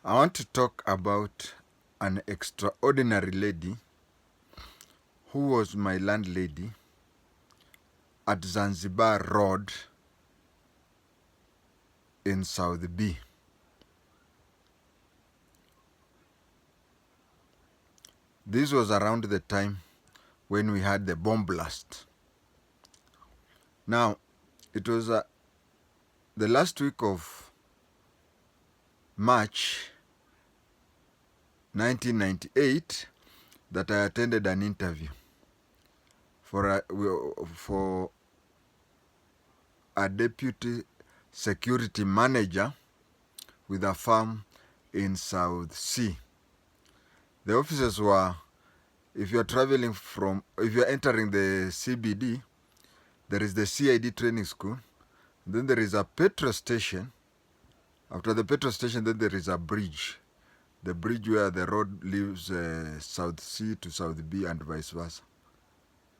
I want to talk about an extraordinary lady who was my landlady at Zanzibar Road in South B. This was around the time when we had the bomb blast. Now, it was the last week of March 1998 that I attended an interview for a deputy security manager with a firm in South C. The offices were, if you're entering the CBD, there is the CID training school, then there is a petrol station. After the petrol station, then there is a bridge. The bridge where the road leaves South C to South B and vice versa.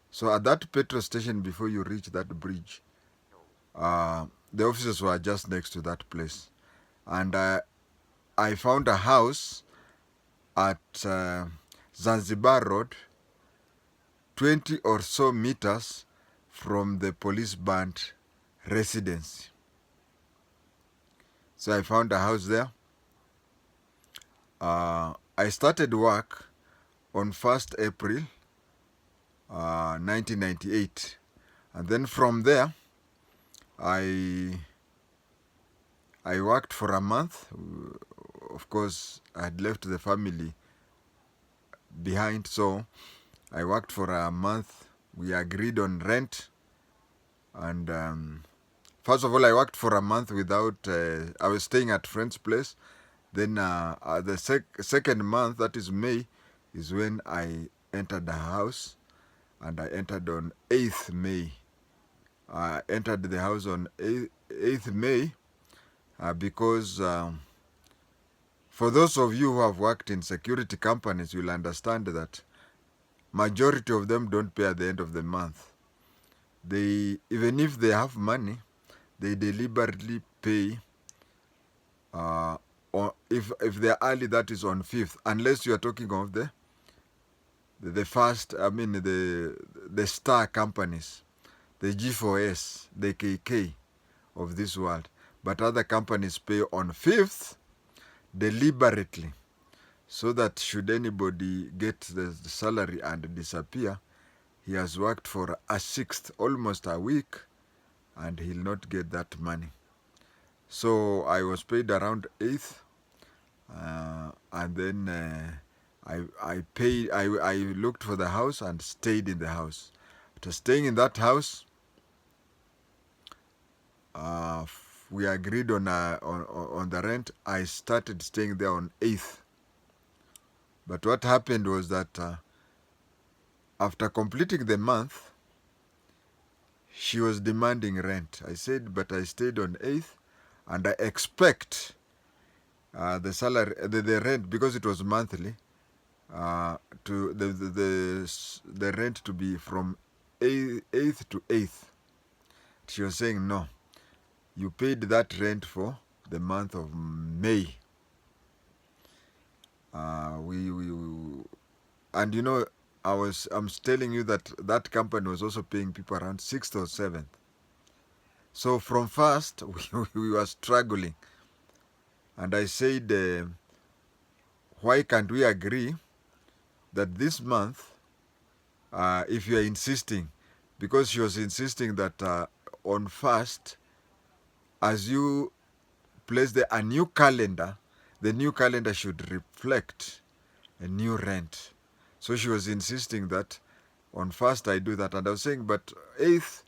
So at that petrol station, before you reach that bridge, the offices were just next to that place. And I found a house at Zanzibar Road, 20 or so meters from the police band residence. So I found a house there. I started work on 1st April 1998. And then from there, I worked for a month. Of course, I had left the family behind, so I worked for a month. We agreed on rent. And first of all, I worked for a month without, I was staying at friend's place. Then the second month, that is May, is when I entered the house. And I entered on 8th May. I entered the house on 8th May because for those of you who have worked in security companies, you'll understand that majority of them don't pay at the end of the month. Even if they have money, they deliberately pay if they're early, that is on 5th, unless you are talking of the first, the star companies, the G4S, the KK of this world. But other companies pay on 5th deliberately, so that should anybody get the salary and disappear, he has worked for a 6th, almost a week, and he'll not get that money. So I was paid around 8th, and then I looked for the house and stayed in the house. After staying in that house, we agreed on the rent. I started staying there on 8th. But what happened was that after completing the month, she was demanding rent. I said, but I stayed on 8th, and I expect the salary, the rent, because it was monthly, to the rent to be from 8th to 8th. She was saying, no, you paid that rent for the month of May. And you know, I'm telling you that company was also paying people around 6th or 7th. So from first, we were struggling. And I said, why can't we agree that this month, if you are insisting, because she was insisting that on 1st, as you place a new calendar, the new calendar should reflect a new rent. So she was insisting that on 1st I do that. And I was saying, but 8th,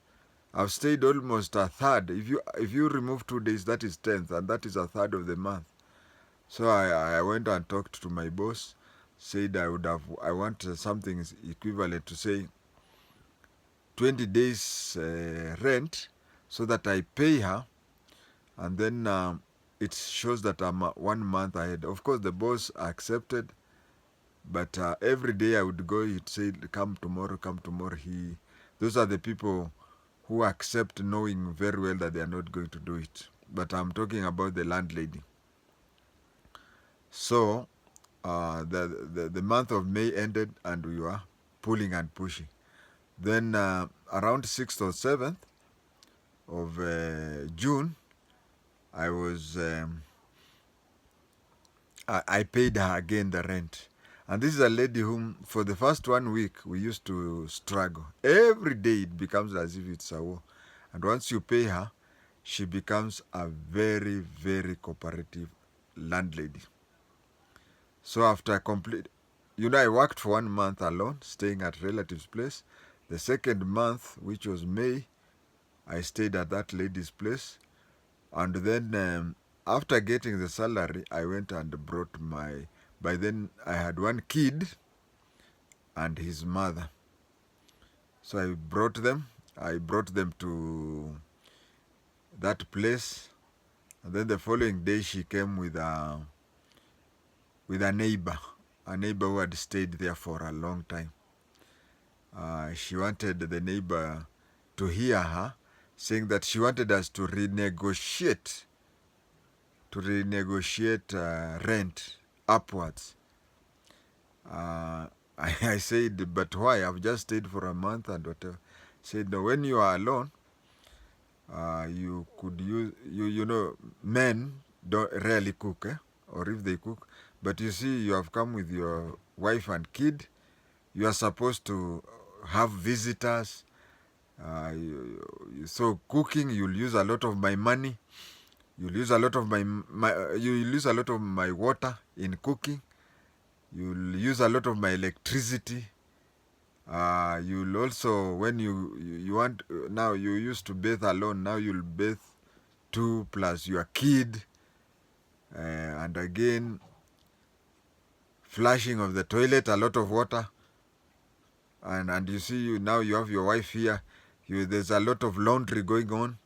I've stayed almost a third. If you remove 2 days, that is 10th, and that is a third of the month. So I went and talked to my boss, said I want something equivalent to say 20 days rent, so that I pay her, and then it shows that I'm 1 month ahead. Of course, the boss accepted, but every day I would go, he'd say, come tomorrow, come tomorrow. Those are the people who accept knowing very well that they are not going to do it. But I'm talking about the landlady. So the month of May ended and we were pulling and pushing. Then around 6th or 7th of June, I was I paid her again the rent. And this is a lady whom, for the first 1 week, we used to struggle. Every day it becomes as if it's a war. And once you pay her, she becomes a very, very cooperative landlady. So after complete, I worked for 1 month alone, staying at relatives' place. The second month, which was May, I stayed at that lady's place. And then after getting the salary, I went and brought by then I had one kid and his mother. So I brought them. I brought them to that place. And then the following day she came with a neighbor who had stayed there for a long time. She wanted the neighbor to hear her, saying that she wanted us to renegotiate rent upwards. I said, but why? I've just stayed for a month and whatever. Said, no, when you are alone, you could use, men don't rarely cook, or if they cook. But you see, you have come with your wife and kid. You are supposed to have visitors. So cooking, you'll use a lot of my money. You'll use a lot of you'll use a lot of my water in cooking. You'll use a lot of my electricity. You'll also, when you want, now you used to bathe alone, now you'll bathe two plus your kid. And again, flushing of the toilet, a lot of water. And you see, now you have your wife here. There's a lot of laundry going on.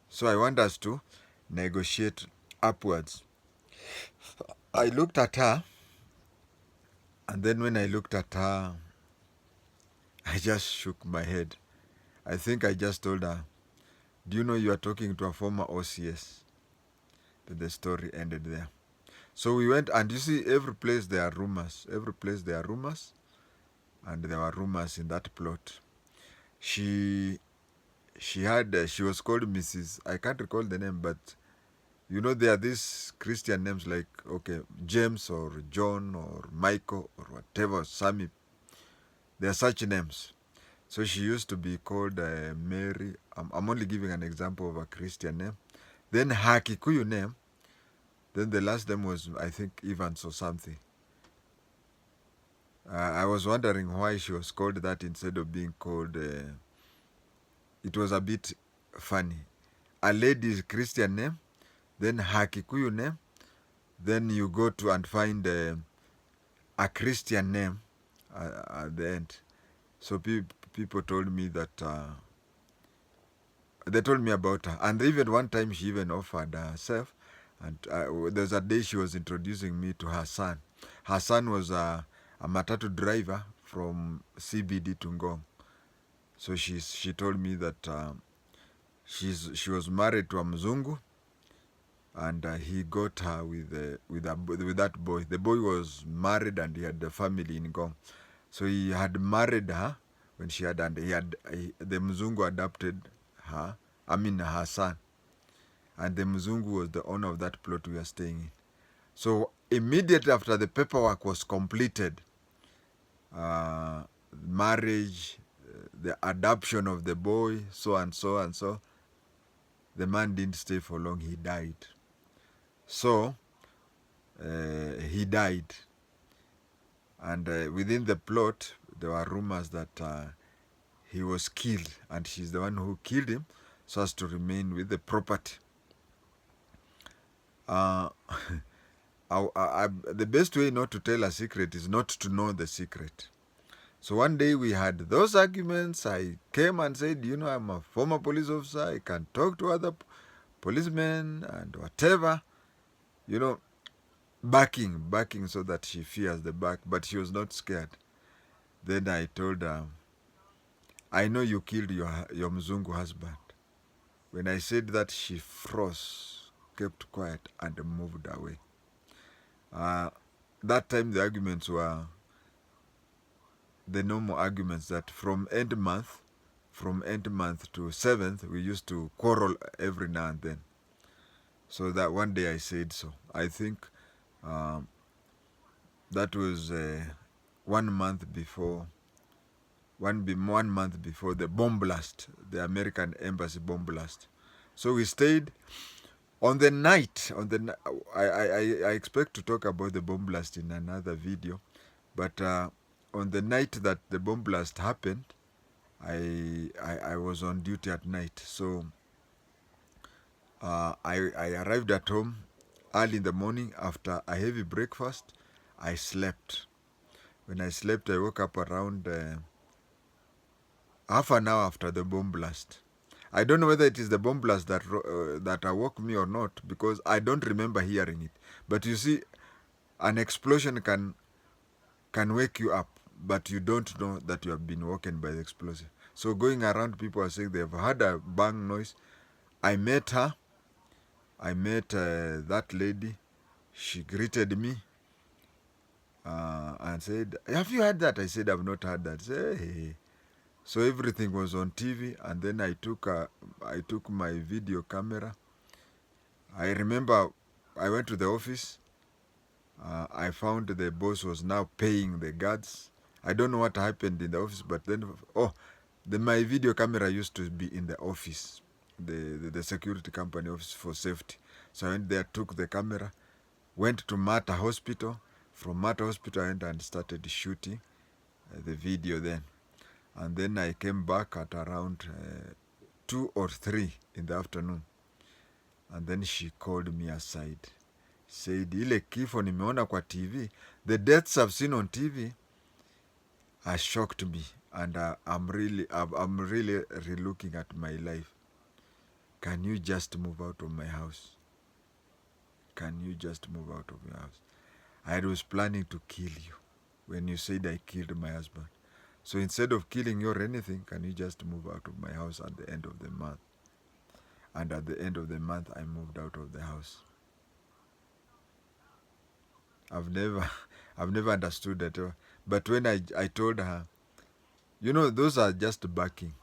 So I want us to negotiate upwards. I looked at her, and then when I looked at her, I just shook my head. I think I just told her, do you know you are talking to a former OCS? Then the story ended there. So we went, and you see, every place there are rumors. Every place there are rumors, and there were rumors in that plot. She was called Mrs. I can't recall the name, but there are these Christian names like, okay, James or John or Michael or whatever, Sammy. There are such names. So she used to be called Mary. I'm only giving an example of a Christian name. Then her Kikuyu name, then the last name was, I think, Evans or something. I was wondering why she was called that instead of being called... it was a bit funny. A lady's Christian name, then her Kikuyu name, then you go to and find a Christian name at the end. So people told me that... they told me about her. And even one time she even offered herself. And there's a day she was introducing me to her son. Her son was a matatu driver from CBD to Ngong. So she told me that she was married to a Mzungu, and he got her with that boy. The boy was married and he had the family in Ngong. So he had married her when she had, and the Mzungu adopted her. Her son. And the Mzungu was the owner of that plot we are staying in. So immediately after the paperwork was completed, marriage, the adoption of the boy, so and so and so, the man didn't stay for long, he died. So he died. And within the plot, there were rumors that he was killed, and she's the one who killed him so as to remain with the property. The best way not to tell a secret is not to know the secret. So one day we had those arguments. I came and said, I'm a former police officer. I can talk to other policemen and whatever. Backing so that she fears the back. But she was not scared. Then I told her, I know you killed your Mzungu husband. When I said that, she froze, kept quiet, and moved away. that time the arguments were the normal arguments that from end month to 7th, we used to quarrel every now and then. So that one day I said so. I think um, that was 1 month before, 1 month before the bomb blast, the American embassy bomb blast. So we stayed on the night. I expect to talk about the bomb blast in another video, but on the night that the bomb blast happened, I was on duty at night. So I arrived at home early in the morning after a heavy breakfast. I slept. When I slept, I woke up around half an hour after the bomb blast. I don't know whether it is the bomb blast that awoke me or not, because I don't remember hearing it. But you see, an explosion can wake you up, but you don't know that you have been woken by the explosion. So going around, people are saying they've heard a bang noise. I met her. I met that lady. She greeted me and said, "Have you heard that?" I said, "I've not heard that." Say, hey. So everything was on TV, and then I took my video camera. I remember I went to the office. I found the boss was now paying the guards. I don't know what happened in the office, but then my video camera used to be in the office, the security company office for safety. So I went there, took the camera, went to Mata Hospital. From Mata Hospital, I went and started shooting the video then. And then I came back at around 2 or 3 in the afternoon. And then she called me aside. Said, ile kifo nimeona kwa TV, the deaths I've seen on TV has shocked me. And I'm really relooking at my life. Can you just move out of my house? Can you just move out of your house? I was planning to kill you when you said I killed my husband. So instead of killing you or anything, can you just move out of my house at the end of the month? And at the end of the month, I moved out of the house. I've never understood that. But when I told her, those are just backing.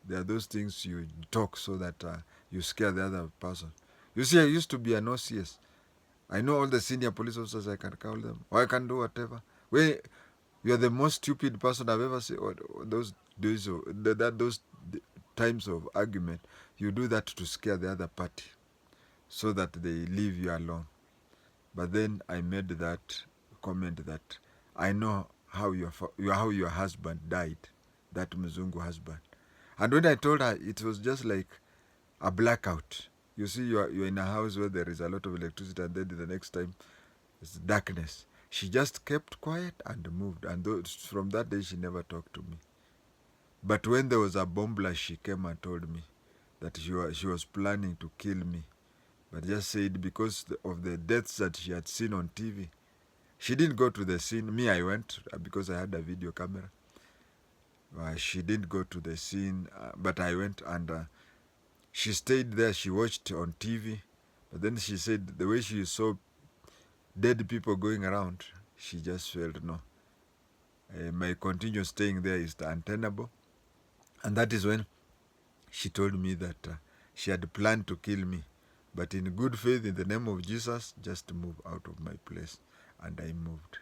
They are those things you talk so that you scare the other person. You see, I used to be an OCS. I know all the senior police officers. I can call them. Or I can do whatever. When you're the most stupid person I've ever seen. Those days, those times of argument, you do that to scare the other party, so that they leave you alone. But then I made that comment that I know how your husband died, that Mzungu husband. And when I told her, it was just like a blackout. You see, you're in a house where there is a lot of electricity, and then the next time it's darkness. She just kept quiet and moved. And from that day, she never talked to me. But when there was a bomb blast, she came and told me that she was planning to kill me. But just said because of the deaths that she had seen on TV. She didn't go to the scene. Me, I went because I had a video camera. She didn't go to the scene, but I went, and she stayed there. She watched on TV. But then she said the way she saw dead people going around, she just felt no. My continuous staying there is untenable. And that is when she told me that she had planned to kill me. But in good faith, in the name of Jesus, just move out of my place. And I moved.